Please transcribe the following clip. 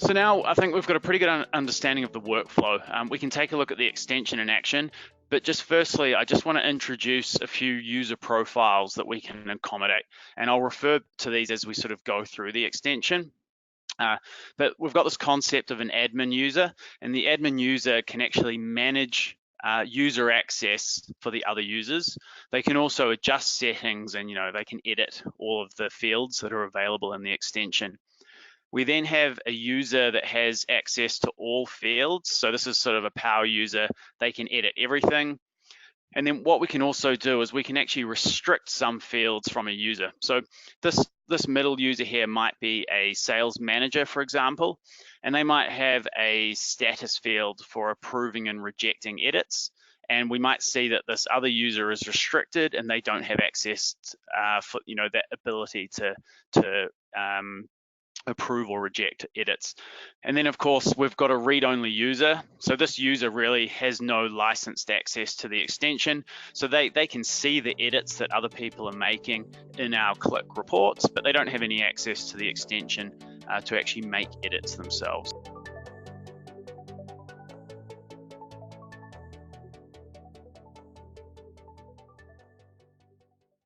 So now I think we've got a pretty good understanding of the workflow. We can take a look at the extension in action, but just firstly, I just want to introduce a few user profiles that we can accommodate, and I'll refer to these as we sort of go through the extension. But we've got this concept of an admin user, and the admin user can actually manage user access for the other users. They can also adjust settings, and they can edit all of the fields that are available in the extension. We then have a user that has access to all fields. So this is sort of a power user. They can edit everything. And then what we can also do is we can actually restrict some fields from a user. So this middle user here might be a sales manager, for example, and they might have a status field for approving and rejecting edits. And we might see that this other user is restricted and they don't have access for that ability to approve or reject edits. And then of course we've got a read-only user. So this user really has no licensed access to the extension. So they can see the edits that other people are making in our Qlik reports, but they don't have any access to the extension to actually make edits themselves.